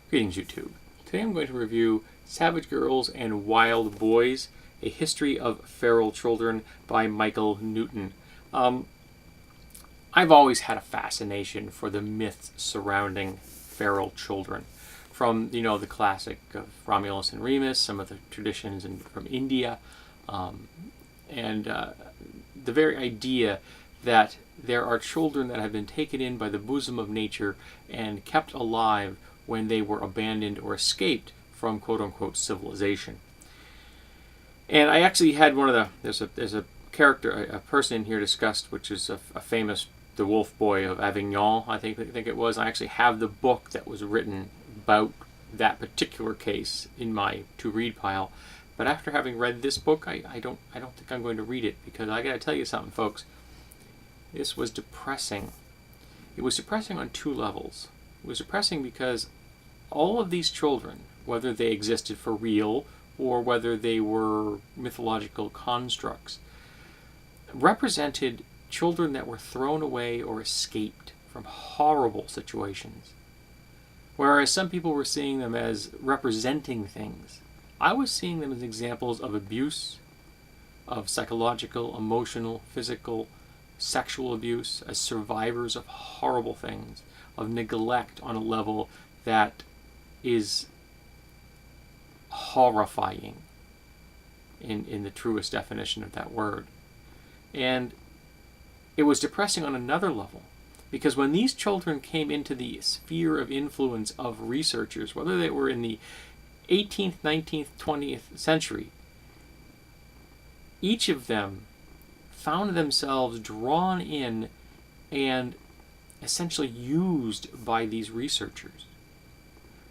Greetings, YouTube. Today I'm going to review Savage Girls and Wild Boys, A History of Feral Children by Michael Newton. I've always had a fascination for the myths surrounding feral children. From, the classic of Romulus and Remus, some of the traditions from India, and the very idea that there are children that have been taken in by the bosom of nature and kept alive when they were abandoned or escaped from quote-unquote civilization. And I actually had one of the, there's a character, a person in here discussed, which is a famous, the Wolf Boy of Avignon, I think it was. I actually have the book that was written about that particular case in my to-read pile. But after having read this book, I don't think I'm going to read it, because I gotta tell you something, folks. This was depressing. It was depressing on two levels. It was depressing because all of these children, whether they existed for real or whether they were mythological constructs, represented children that were thrown away or escaped from horrible situations. Whereas some people were seeing them as representing things, I was seeing them as examples of abuse, of psychological, emotional, physical, sexual abuse, as survivors of horrible things, of neglect on a level that is horrifying in the truest definition of that word. And it was depressing on another level, because when these children came into the sphere of influence of researchers, whether they were in the 18th, 19th, 20th century, each of them found themselves drawn in and essentially used by these researchers.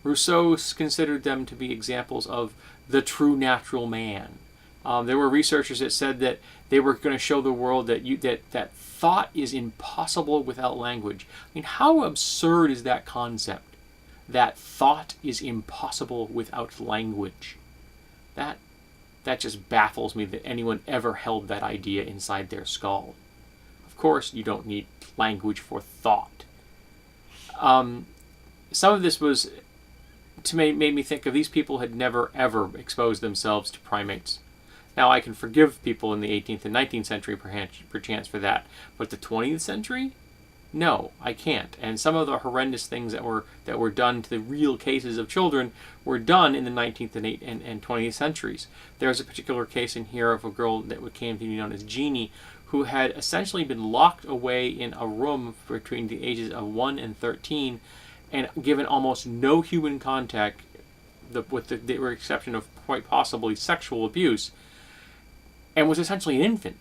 Rousseau considered them to be examples of the true natural man. There were researchers that said that they were going to show the world that thought is impossible without language. I mean, how absurd is that concept? That thought is impossible without language. That just baffles me that anyone ever held that idea inside their skull. Of course, you don't need language for thought. Some of this was made me think of these people had never ever exposed themselves to primates. Now, I can forgive people in the 18th and 19th century perchance for that, but the 20th century? No, I can't. And some of the horrendous things that were done to the real cases of children were done in the 19th and 20th centuries. There's a particular case in here of a girl that came to be known as Jeannie, who had essentially been locked away in a room between the ages of 1 and 13 and given almost no human contact, with the exception of quite possibly sexual abuse, and was essentially an infant.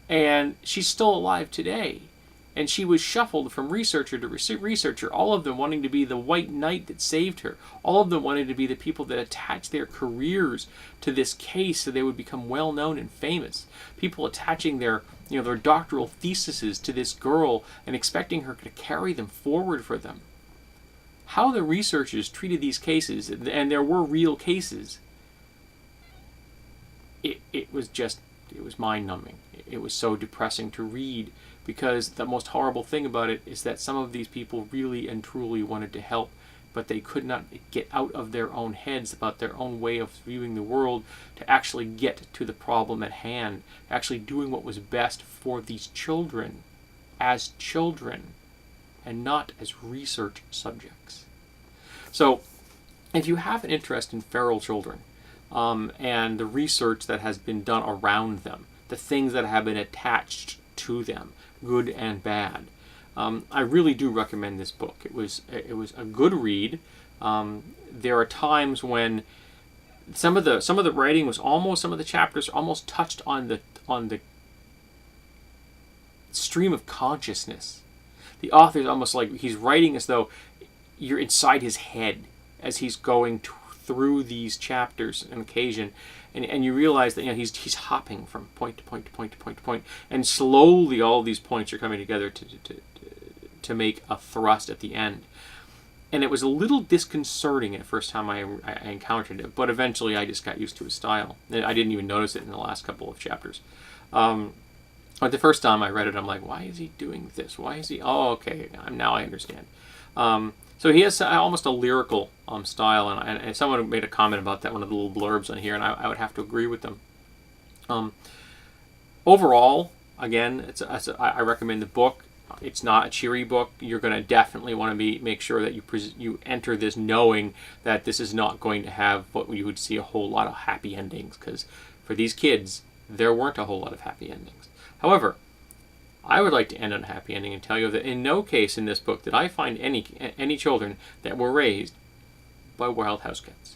And she's still alive today. And she was shuffled from researcher to researcher, all of them wanting to be the white knight that saved her. All of them wanted to be the people that attached their careers to this case so they would become well known and famous. People attaching their doctoral theses to this girl and expecting her to carry them forward for them. How the researchers treated these cases, and there were real cases, it was mind-numbing. It was so depressing to read, because the most horrible thing about it is that some of these people really and truly wanted to help, but they could not get out of their own heads about their own way of viewing the world to actually get to the problem at hand, actually doing what was best for these children as children and not as research subjects. So, if you have an interest in feral children, and the research that has been done around them, the things that have been attached to them, good and bad, I really do recommend this book. It was a good read. There are times when some of the writing was almost, some of the chapters almost touched on the stream of consciousness. The author's almost like he's writing as though you're inside his head as he's going through these chapters on occasion, and you realize that he's hopping from point to point to point to point to point, and slowly all these points are coming together to make a thrust at the end. And it was a little disconcerting at first time I encountered it, but eventually I just got used to his style. I didn't even notice it in the last couple of chapters. But the first time I read it, I'm like, why is he doing this? Why is he? Oh, okay, now I understand. So he has almost a lyrical style, and someone made a comment about that, one of the little blurbs on here, and I would have to agree with them. Overall, again, I recommend the book. It's not a cheery book. You're going to definitely want to make sure that you enter this knowing that this is not going to have what you would see a whole lot of happy endings, because for these kids, there weren't a whole lot of happy endings. However, I would like to end on a happy ending and tell you that in no case in this book did I find any children that were raised by wild house cats.